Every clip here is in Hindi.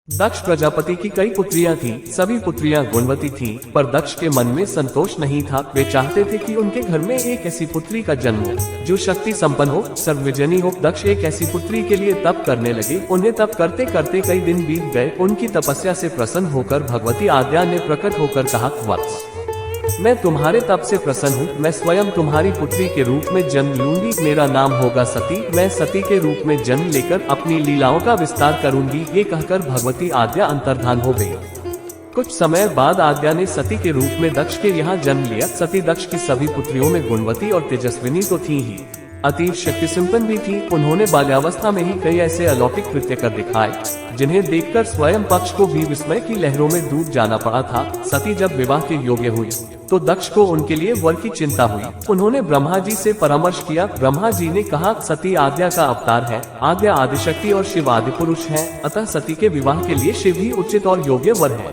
दक्ष प्रजापति की कई पुत्रियां थीं, सभी पुत्रियां गुणवती थीं, पर दक्ष के मन में संतोष नहीं था। वे चाहते थे कि उनके घर में एक ऐसी पुत्री का जन्म हो जो शक्ति संपन्न हो, सर्वजनी हो। दक्ष एक ऐसी पुत्री के लिए तप करने लगे। उन्हें तप करते करते कई दिन बीत गए। उनकी तपस्या से प्रसन्न होकर भगवती आद्या ने प्रकट होकर कहा, वत्स, मैं तुम्हारे तप से प्रसन्न हूँ। मैं स्वयं तुम्हारी पुत्री के रूप में जन्म लूंगी। मेरा नाम होगा सती। मैं सती के रूप में जन्म लेकर अपनी लीलाओं का विस्तार करूंगी। ये कहकर भगवती आद्या अंतर्धान हो गई। कुछ समय बाद आद्या ने सती के रूप में दक्ष के यहाँ जन्म लिया। सती दक्ष की सभी पुत्रियों में गुणवती और तेजस्विनी तो थी ही, अतीव शक्ति संपन्न भी थी। उन्होंने बाल्यावस्था में ही कई ऐसे अलौकिक कृत्य कर दिखाए जिन्हें देखकर स्वयं पक्ष को भी विस्मय की लहरों में डूब जाना पड़ा था। सती जब विवाह के योग्य हुई तो दक्ष को उनके लिए वर की चिंता हुई। उन्होंने ब्रह्मा जी से परामर्श किया। ब्रह्मा जी ने कहा, सती आद्या का अवतार है। आद्या आदिशक्ति और शिव आदि पुरुष है, अतः सती के विवाह के लिए शिव ही उचित और योग्य वर है।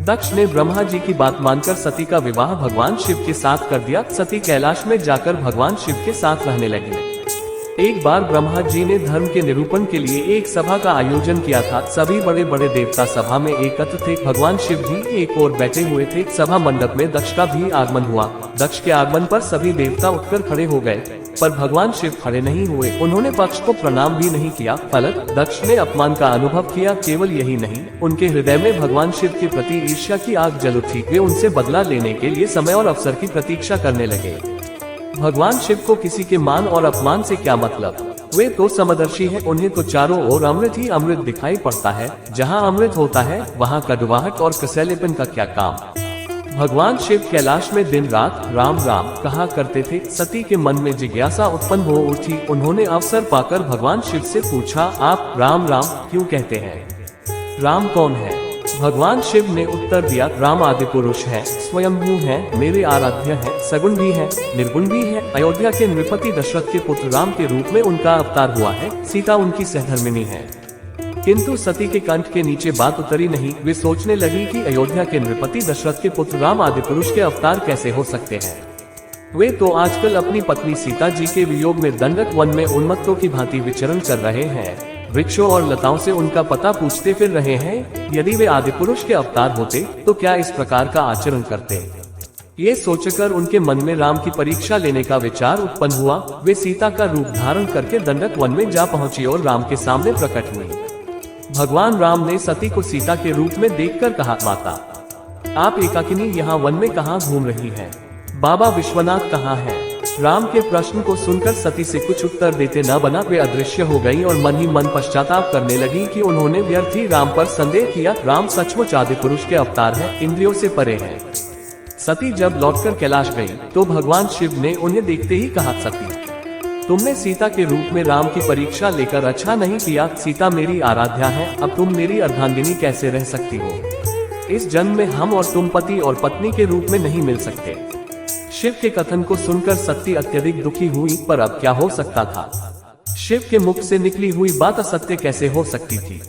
दक्ष ने ब्रह्मा जी की बात मानकर सती का विवाह भगवान शिव के साथ कर दिया। सती कैलाश में जाकर भगवान शिव के साथ रहने लगी। एक बार ब्रह्मा जी ने धर्म के निरूपण के लिए एक सभा का आयोजन किया था। सभी बड़े बड़े देवता सभा में एकत्र थे। भगवान शिव भी एक ओर बैठे हुए थे। सभा मंडप में दक्ष का भी आगमन हुआ। दक्ष के आगमन पर सभी देवता उठकर खड़े हो गए, पर भगवान शिव खड़े नहीं हुए। उन्होंने पक्ष को प्रणाम भी नहीं किया। फलत दक्ष ने अपमान का अनुभव किया। केवल यही नहीं, उनके हृदय में भगवान शिव के प्रति ईर्ष्या की आग जल उठी। वे उनसे बदला लेने के लिए समय और अवसर की प्रतीक्षा करने लगे। भगवान शिव को किसी के मान और अपमान से क्या मतलब? वे तो समदर्शी हैं। उन्हें तो चारों ओर अमृत ही अमृत दिखाई पड़ता है। जहाँ अमृत होता है वहाँ कड़वाहट और कसैलेपन का क्या काम? भगवान शिव कैलाश में दिन रात राम राम कहा करते थे। सती के मन में जिज्ञासा उत्पन्न हो उठी। उन्होंने अवसर पाकर भगवान शिव से पूछा, आप राम राम क्यों कहते हैं? राम कौन है? भगवान शिव ने उत्तर दिया, राम आदि पुरुष है, स्वयंभू है, मेरे आराध्य है, सगुण भी है, निर्गुण भी है। अयोध्या के नृपति दशरथ के पुत्र राम के रूप में उनका अवतार हुआ है। सीता उनकी सहधर्मिणी है। किंतु सती के कंठ के नीचे बात उतरी नहीं। वे सोचने लगी कि अयोध्या के नृपति दशरथ के पुत्र राम आदि पुरुष के अवतार कैसे हो सकते हैं। वे तो आजकल अपनी पत्नी सीता जी के वियोग में दंडक वन में उन्मत्तों की भांति विचरण कर रहे हैं। वृक्षों और लताओं से उनका पता पूछते फिर रहे हैं। यदि वे आदि पुरुष के अवतार होते तो क्या इस प्रकार का आचरण करते? ये सोचकर उनके मन में राम की परीक्षा लेने का विचार उत्पन्न हुआ। वे सीता का रूप धारण करके दंडक वन में जा पहुंची और राम के सामने प्रकट हुई। भगवान राम ने सती को सीता के रूप में देखकर कहा, माता, आप एकाकिनी यहाँ वन में कहाँ घूम रही हैं? बाबा विश्वनाथ कहाँ हैं? राम के प्रश्न को सुनकर सती से कुछ उत्तर देते न बना। वे अदृश्य हो गईं और मन ही मन पश्चाताप करने लगी कि उन्होंने व्यर्थ ही राम पर संदेह किया। राम सचमुच आदि पुरुष के अवतार हैं, इंद्रियों से परे हैं। सती जब लौटकर कैलाश गई तो भगवान शिव ने उन्हें देखते ही कहा, सती, तुमने सीता के रूप में राम की परीक्षा लेकर अच्छा नहीं किया। सीता मेरी आराध्या है, अब तुम मेरी अर्धांगिनी कैसे रह सकती हो? इस जन्म में हम और तुम पति और पत्नी के रूप में नहीं मिल सकते। शिव के कथन को सुनकर सती अत्यधिक दुखी हुई, पर अब क्या हो सकता था? शिव के मुख से निकली हुई बात असत्य कैसे हो सकती थी?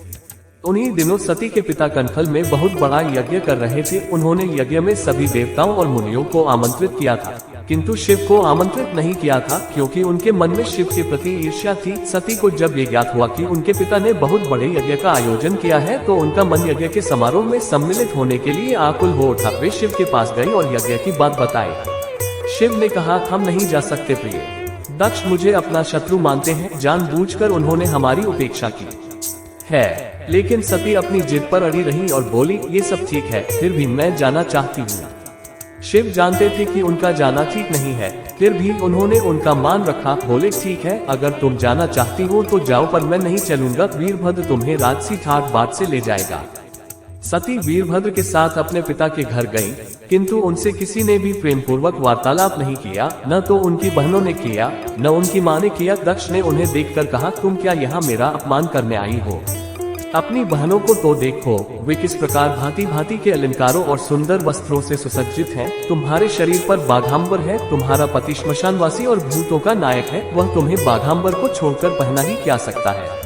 उन्हीं दिनों सती के पिता कनखल में बहुत बड़ा यज्ञ कर रहे थे। उन्होंने यज्ञ में सभी देवताओं और मुनियों को आमंत्रित किया था, किंतु शिव को आमंत्रित नहीं किया था, क्योंकि उनके मन में शिव के प्रति ईर्ष्या थी। सती को जब ये ज्ञात हुआ कि उनके पिता ने बहुत बड़े यज्ञ का आयोजन किया है तो उनका मन यज्ञ के समारोह में सम्मिलित होने के लिए आकुल हो उठा। वे शिव के पास गई और यज्ञ की बात बताई। शिव ने कहा, हम नहीं जा सकते प्रिय। दक्ष मुझे अपना शत्रु मानते हैं। जानबूझकर उन्होंने हमारी उपेक्षा की है। लेकिन सती अपनी जिद पर अड़ी रही और बोली, ये सब ठीक है, फिर भी मैं जाना चाहती हूँ। शिव जानते थे कि उनका जाना ठीक नहीं है, फिर भी उन्होंने उनका मान रखा। बोले, ठीक है, अगर तुम जाना चाहती हो तो जाओ, पर मैं नहीं चलूंगा। वीरभद्र तुम्हें राजसी ठाट बाट से ले जाएगा। सती वीरभद्र के साथ अपने पिता के घर गईं, किंतु उनसे किसी ने भी प्रेम पूर्वक वार्तालाप नहीं किया। न तो उनकी बहनों ने किया, न उनकी माँ ने किया। दक्ष ने उन्हें देखकर कहा, तुम क्या यहाँ मेरा अपमान करने आई हो? अपनी बहनों को तो देखो, वे किस प्रकार भांति भांति के अलंकारों और सुंदर वस्त्रों से सुसज्जित हैं। तुम्हारे शरीर पर बाघांबर है। तुम्हारा पति श्मशानवासी और भूतों का नायक है। वह तुम्हें बाघांबर को छोड़कर पहना ही क्या सकता है?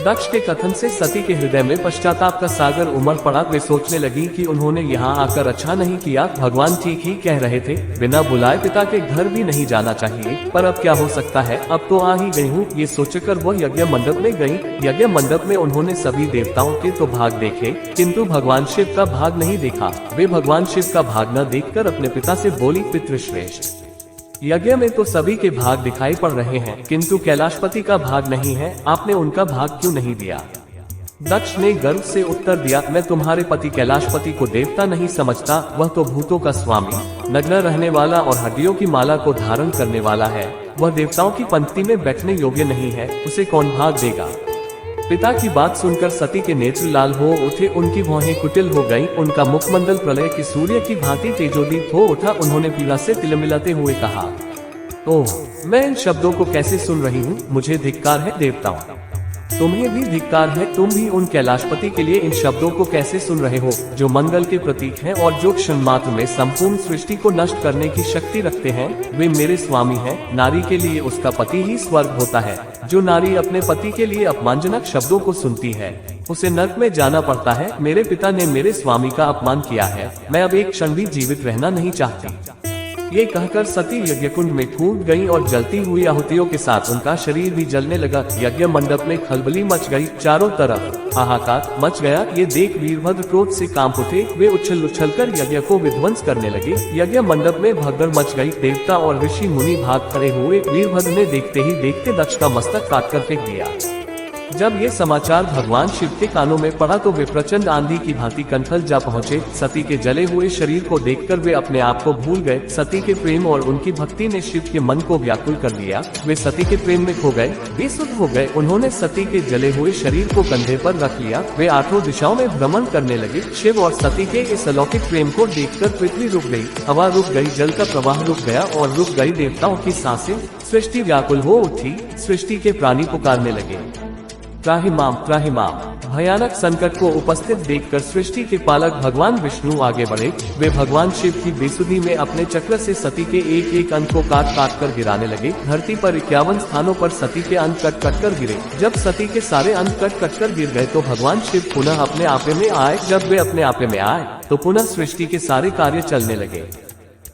दक्ष के कथन से सती के हृदय में पश्चाताप का सागर उमड़ पड़ा। वे सोचने लगी कि उन्होंने यहाँ आकर अच्छा नहीं किया। भगवान ठीक ही कह रहे थे, बिना बुलाए पिता के घर भी नहीं जाना चाहिए, पर अब क्या हो सकता है, अब तो आ ही गई हूँ। ये सोचकर वह यज्ञ मंडप में गयी। यज्ञ मंडप में उन्होंने सभी देवताओं के तो भाग देखे, किंतु भगवान शिव का भाग नहीं देखा। वे भगवान शिव का भाग न देखकर अपने पिता से बोली, पितृश्रेष्ठ, यज्ञ में तो सभी के भाग दिखाई पड़ रहे हैं, किंतु कैलाशपति का भाग नहीं है, आपने उनका भाग क्यों नहीं दिया? दक्ष ने गर्व से उत्तर दिया, मैं तुम्हारे पति कैलाशपति को देवता नहीं समझता, वह तो भूतों का स्वामी, नग्न रहने वाला और हड्डियों की माला को धारण करने वाला है। वह देवताओं की पंक्ति में बैठने योग्य नहीं है, उसे कौन भाग देगा? पिता की बात सुनकर सती के नेत्र लाल हो उठे, उनकी भौहें कुटिल हो गईं, उनका मुखमंडल प्रलय की सूर्य की भांति तेजोदीप्त हो उठा। उन्होंने पीड़ा से तिलमिलाते हुए कहा, ओह, मैं इन शब्दों को कैसे सुन रही हूँ? मुझे धिक्कार है देवताओं, तुम्हें भी धिक्कार है। तुम भी उन कैलाशपति के लिए इन शब्दों को कैसे सुन रहे हो, जो मंगल के प्रतीक हैं और जो क्षण मात्र में संपूर्ण सृष्टि को नष्ट करने की शक्ति रखते हैं। वे मेरे स्वामी हैं। नारी के लिए उसका पति ही स्वर्ग होता है। जो नारी अपने पति के लिए अपमानजनक शब्दों को सुनती है, उसे नरक में जाना पड़ता है। मेरे पिता ने मेरे स्वामी का अपमान किया है, मैं अब एक क्षण भी जीवित रहना नहीं चाहती। ये कहकर सती यज्ञ कुंड में कूद गईं और जलती हुई आहुतियों के साथ उनका शरीर भी जलने लगा। यज्ञ मंडप में खलबली मच गई, चारों तरफ हाहाकार मच गया। ये देख वीरभद्र क्रोध से कांप उठे। वे उछल-उछलकर यज्ञ को विध्वंस करने लगे। यज्ञ मंडप में भगदड़ मच गई। देवता और ऋषि मुनि भाग खड़े हुए। वीरभद्र ने देखते ही देखते दक्ष का मस्तक काटकर फेंक दिया। जब ये समाचार भगवान शिव के कानों में पड़ा तो वे प्रचंड आंधी की भांति कंठल जा पहुँचे। सती के जले हुए शरीर को देखकर वे अपने आप को भूल गए। सती के प्रेम और उनकी भक्ति ने शिव के मन को व्याकुल कर दिया। वे सती के प्रेम में खो गए, बेसुध हो गए। उन्होंने सती के जले हुए शरीर को कंधे पर रख लिया। वे आठों दिशाओं में भ्रमण करने लगे। शिव और सती के इस अलौकिक प्रेम को देखकर पृथ्वी रुक गई, हवा रुक गई, जल का प्रवाह रुक गया और रुक गई देवताओं की सांसें। सृष्टि व्याकुल हो उठी। सृष्टि के प्राणी पुकारने लगे, त्राहिमाम त्राहिमाम। भयानक संकट को उपस्थित देखकर सृष्टि के पालक भगवान विष्णु आगे बढ़े। वे भगवान शिव की बेसुधी में अपने चक्र से सती के एक एक अंग को काट काट कर गिराने लगे। धरती पर 51 स्थानों पर सती के अंग कट कट कर गिरे। जब सती के सारे अंग कट कट कर गिर गए तो भगवान शिव पुनः अपने आपे में आए। जब वे अपने आपे में आए तो पुनः सृष्टि के सारे कार्य चलने लगे।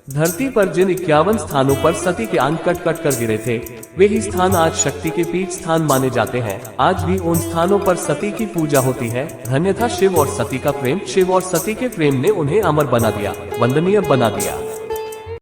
धरती पर जिन 51 स्थानों पर सती के अंग कट कट कर गिरे थे, वे ही स्थान आज शक्ति के पीठ स्थान माने जाते हैं। आज भी उन स्थानों पर सती की पूजा होती है। धन्य था शिव और सती का प्रेम। शिव और सती के प्रेम ने उन्हें अमर बना दिया, वंदनीय बना दिया।